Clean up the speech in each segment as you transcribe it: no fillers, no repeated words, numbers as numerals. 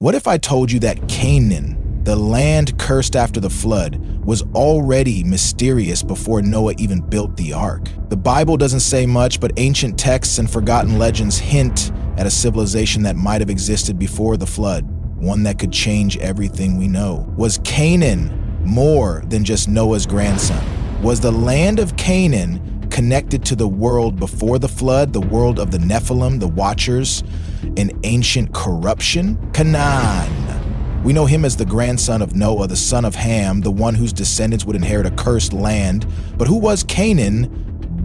What if I told you that Canaan, the land cursed after the flood, was already mysterious before Noah even built the ark? The Bible doesn't say much, but ancient texts and forgotten legends hint at a civilization that might have existed before the flood, one that could change everything we know. Was Canaan more than just Noah's grandson? Was the land of Canaan connected to the world before the flood, the world of the Nephilim, the Watchers, and ancient corruption? Canaan. We know him as the grandson of Noah, the son of Ham, the one whose descendants would inherit a cursed land. But who was Canaan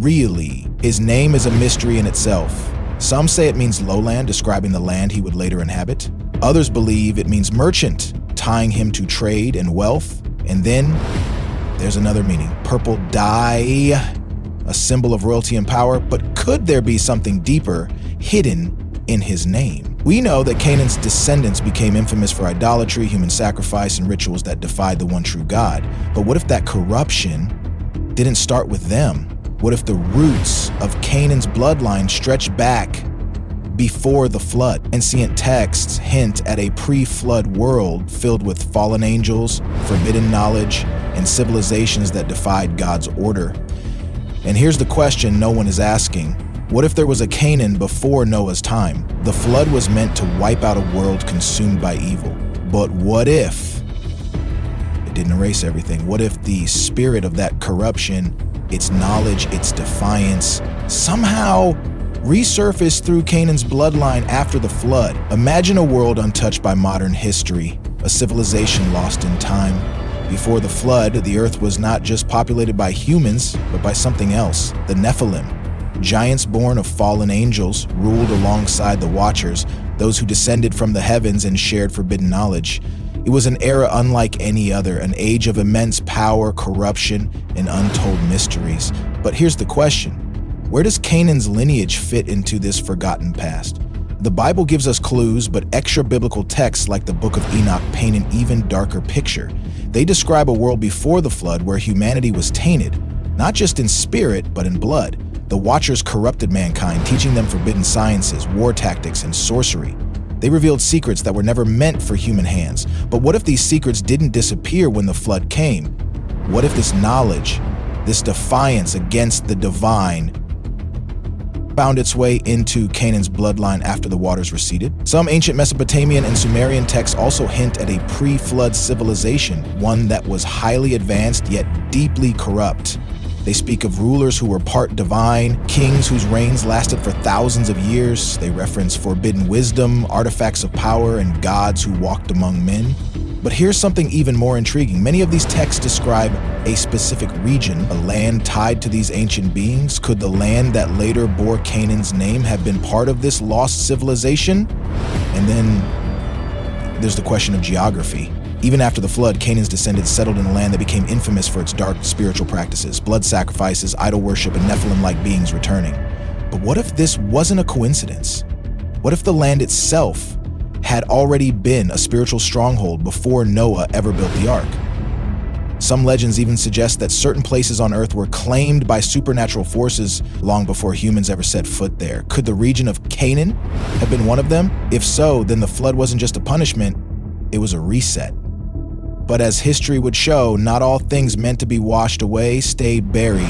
really? His name is a mystery in itself. Some say it means lowland, describing the land he would later inhabit. Others believe it means merchant, tying him to trade and wealth. And then there's another meaning, purple dye, a symbol of royalty and power. But could there be something deeper hidden in his name? We know that Canaan's descendants became infamous for idolatry, human sacrifice, and rituals that defied the one true God. But what if that corruption didn't start with them? What if the roots of Canaan's bloodline stretched back before the flood? Ancient texts hint at a pre-flood world filled with fallen angels, forbidden knowledge, and civilizations that defied God's order. And here's the question no one is asking. What if there was a Canaan before Noah's time? The flood was meant to wipe out a world consumed by evil. But what if it didn't erase everything? What if the spirit of that corruption, its knowledge, its defiance, somehow resurfaced through Canaan's bloodline after the flood? Imagine a world untouched by modern history, a civilization lost in time. Before the flood, the earth was not just populated by humans, but by something else, the Nephilim. Giants born of fallen angels ruled alongside the Watchers, those who descended from the heavens and shared forbidden knowledge. It was an era unlike any other, an age of immense power, corruption, and untold mysteries. But here's the question. Where does Canaan's lineage fit into this forgotten past? The Bible gives us clues, but extra-biblical texts like the Book of Enoch paint an even darker picture. They describe a world before the flood where humanity was tainted, not just in spirit, but in blood. The Watchers corrupted mankind, teaching them forbidden sciences, war tactics, and sorcery. They revealed secrets that were never meant for human hands. But what if these secrets didn't disappear when the flood came? What if this knowledge, this defiance against the divine, found its way into Canaan's bloodline after the waters receded? Some ancient Mesopotamian and Sumerian texts also hint at a pre-flood civilization, one that was highly advanced yet deeply corrupt. They speak of rulers who were part divine, kings whose reigns lasted for thousands of years. They reference forbidden wisdom, artifacts of power, and gods who walked among men. But here's something even more intriguing. Many of these texts describe a specific region, a land tied to these ancient beings. Could the land that later bore Canaan's name have been part of this lost civilization? And then there's the question of geography. Even after the flood, Canaan's descendants settled in a land that became infamous for its dark spiritual practices, blood sacrifices, idol worship, and Nephilim-like beings returning. But what if this wasn't a coincidence? What if the land itself had already been a spiritual stronghold before Noah ever built the ark? Some legends even suggest that certain places on Earth were claimed by supernatural forces long before humans ever set foot there. Could the region of Canaan have been one of them? If so, then the flood wasn't just a punishment, it was a reset. But as history would show, not all things meant to be washed away stay buried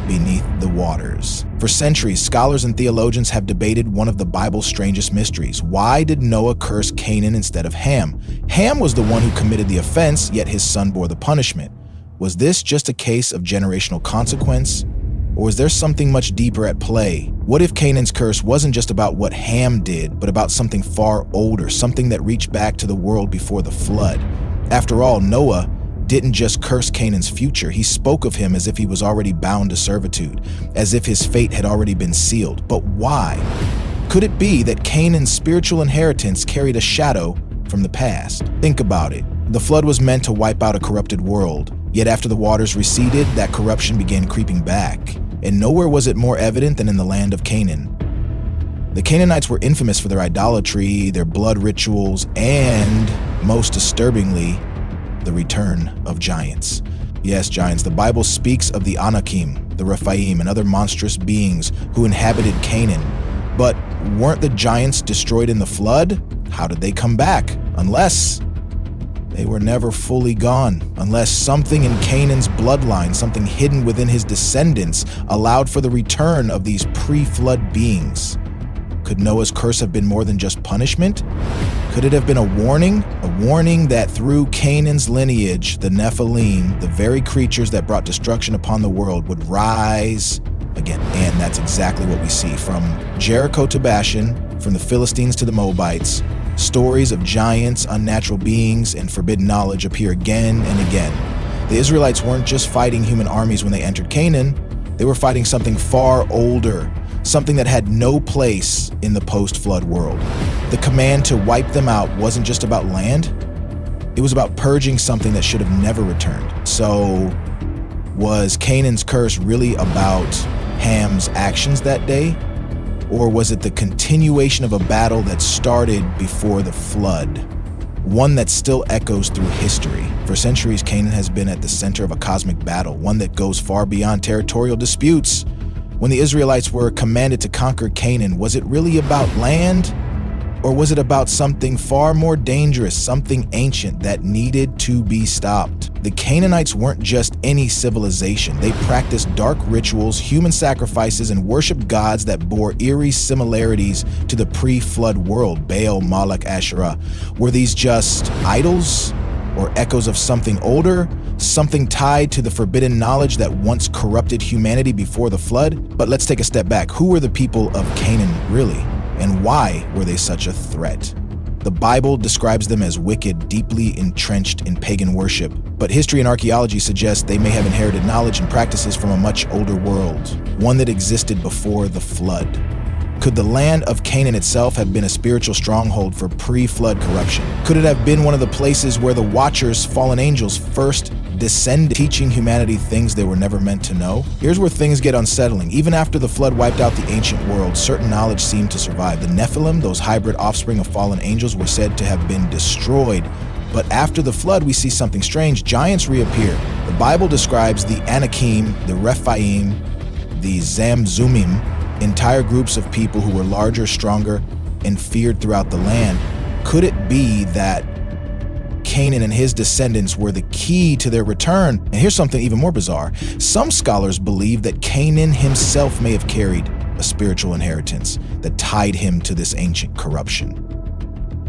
beneath the waters. For centuries, scholars and theologians have debated one of the Bible's strangest mysteries. Why did Noah curse Canaan instead of Ham? Ham was the one who committed the offense, yet his son bore the punishment. Was this just a case of generational consequence? Or was there something much deeper at play? What if Canaan's curse wasn't just about what Ham did, but about something far older, something that reached back to the world before the flood? After all, Noah didn't just curse Canaan's future. He spoke of him as if he was already bound to servitude, as if his fate had already been sealed. But why? Could it be that Canaan's spiritual inheritance carried a shadow from the past? Think about it. The flood was meant to wipe out a corrupted world, yet after the waters receded, that corruption began creeping back. And nowhere was it more evident than in the land of Canaan. The Canaanites were infamous for their idolatry, their blood rituals, and, most disturbingly, the return of giants. Yes, giants. The Bible speaks of the Anakim, the Rephaim, and other monstrous beings who inhabited Canaan. But weren't the giants destroyed in the flood? How did they come back? Unless they were never fully gone, unless something in Canaan's bloodline, something hidden within his descendants, allowed for the return of these pre-flood beings. Could Noah's curse have been more than just punishment? Could it have been a warning? A warning that through Canaan's lineage, the Nephilim, the very creatures that brought destruction upon the world, would rise again. And that's exactly what we see. From Jericho to Bashan, from the Philistines to the Moabites, stories of giants, unnatural beings, and forbidden knowledge appear again and again. The Israelites weren't just fighting human armies when they entered Canaan, they were fighting something far older, something that had no place in the post-flood world. The command to wipe them out wasn't just about land, it was about purging something that should have never returned. So, was Canaan's curse really about Ham's actions that day? Or was it the continuation of a battle that started before the flood? One that still echoes through history. For centuries, Canaan has been at the center of a cosmic battle, one that goes far beyond territorial disputes. When the Israelites were commanded to conquer Canaan, was it really about land? Or was it about something far more dangerous, something ancient that needed to be stopped? The Canaanites weren't just any civilization. They practiced dark rituals, human sacrifices, and worshiped gods that bore eerie similarities to the pre-flood world, Baal, Moloch, Asherah. Were these just idols or echoes of something older? Something tied to the forbidden knowledge that once corrupted humanity before the flood? But let's take a step back. Who were the people of Canaan really? And why were they such a threat? The Bible describes them as wicked, deeply entrenched in pagan worship, but history and archaeology suggest they may have inherited knowledge and practices from a much older world, one that existed before the flood. Could the land of Canaan itself have been a spiritual stronghold for pre-flood corruption? Could it have been one of the places where the Watchers, fallen angels, first descended, teaching humanity things they were never meant to know? Here's where things get unsettling. Even after the flood wiped out the ancient world, certain knowledge seemed to survive. The Nephilim, those hybrid offspring of fallen angels, were said to have been destroyed. But after the flood, we see something strange. Giants reappear. The Bible describes the Anakim, the Rephaim, the Zamzumim, entire groups of people who were larger, stronger, and feared throughout the land. Could it be that Canaan and his descendants were the key to their return? And here's something even more bizarre. Some scholars believe that Canaan himself may have carried a spiritual inheritance that tied him to this ancient corruption.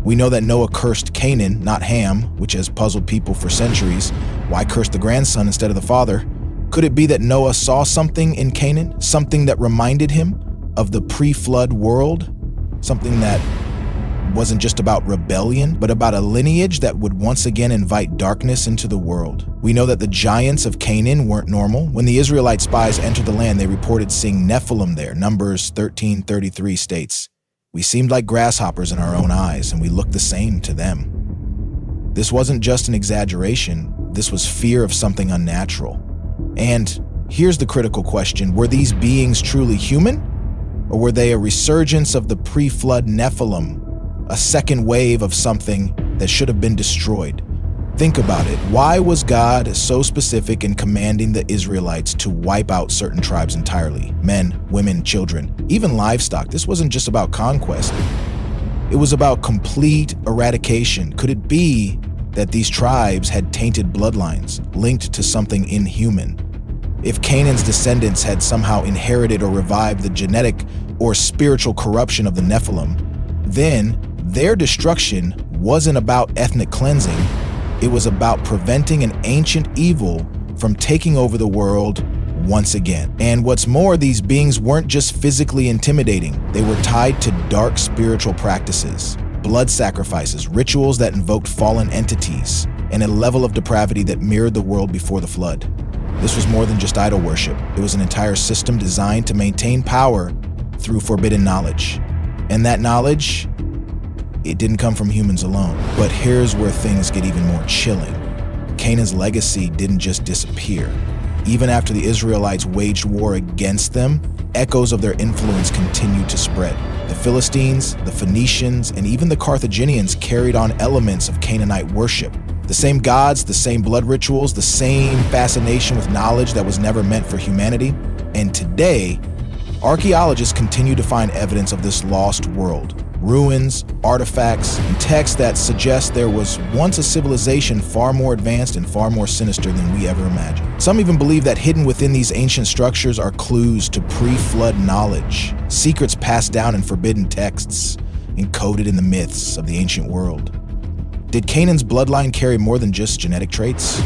We know that Noah cursed Canaan, not Ham, which has puzzled people for centuries. Why curse the grandson instead of the father? Could it be that Noah saw something in Canaan, something that reminded him of the pre-flood world? Something that wasn't just about rebellion, but about a lineage that would once again invite darkness into the world. We know that the giants of Canaan weren't normal. When the Israelite spies entered the land, they reported seeing Nephilim there. Numbers 13:33 states, "We seemed like grasshoppers in our own eyes, and we looked the same to them." This wasn't just an exaggeration. This was fear of something unnatural. And here's the critical question. Were these beings truly human? Or were they a resurgence of the pre-flood Nephilim? A second wave of something that should have been destroyed? Think about it. Why was God so specific in commanding the Israelites to wipe out certain tribes entirely? Men, women, children, even livestock. This wasn't just about conquest. It was about complete eradication. Could it be that these tribes had tainted bloodlines linked to something inhuman? If Canaan's descendants had somehow inherited or revived the genetic or spiritual corruption of the Nephilim, then their destruction wasn't about ethnic cleansing. It was about preventing an ancient evil from taking over the world once again. And what's more, these beings weren't just physically intimidating. They were tied to dark spiritual practices, blood sacrifices, rituals that invoked fallen entities, and a level of depravity that mirrored the world before the flood. This was more than just idol worship. It was an entire system designed to maintain power through forbidden knowledge. And that knowledge, it didn't come from humans alone. But here's where things get even more chilling. Canaan's legacy didn't just disappear. Even after the Israelites waged war against them, echoes of their influence continued to spread. The Philistines, the Phoenicians, and even the Carthaginians carried on elements of Canaanite worship. The same gods, the same blood rituals, the same fascination with knowledge that was never meant for humanity. And today, archaeologists continue to find evidence of this lost world. ruins, artifacts, and texts that suggest there was once a civilization far more advanced and far more sinister than we ever imagined. Some even believe that hidden within these ancient structures are clues to pre-flood knowledge, secrets passed down in forbidden texts, encoded in the myths of the ancient world. Did Canaan's bloodline carry more than just genetic traits?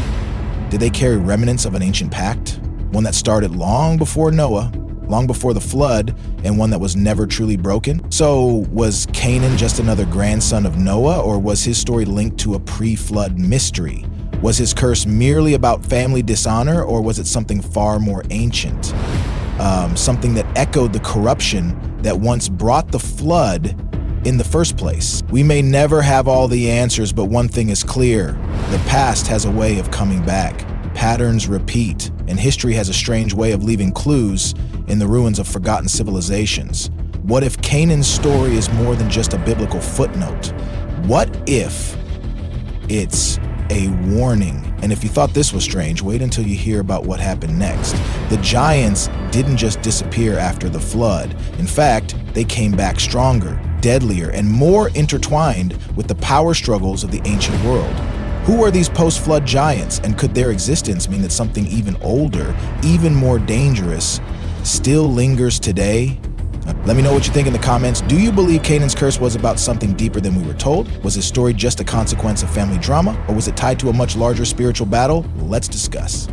Did they carry remnants of an ancient pact? One that started long before Noah, long before the flood, and one that was never truly broken? So, was Canaan just another grandson of Noah, or was his story linked to a pre-flood mystery? Was his curse merely about family dishonor, or was it something far more ancient? Something that echoed the corruption that once brought the flood in the first place. We may never have all the answers, but one thing is clear: the past has a way of coming back. Patterns repeat, and history has a strange way of leaving clues in the ruins of forgotten civilizations. What if Canaan's story is more than just a biblical footnote? What if it's a warning? And if you thought this was strange, wait until you hear about what happened next. The giants didn't just disappear after the flood. In fact, they came back stronger, deadlier, and more intertwined with the power struggles of the ancient world. Who are these post-flood giants, and could their existence mean that something even older, even more dangerous, still lingers today? Let me know what you think in the comments. Do you believe Canaan's curse was about something deeper than we were told? Was his story just a consequence of family drama, or was it tied to a much larger spiritual battle? Let's discuss.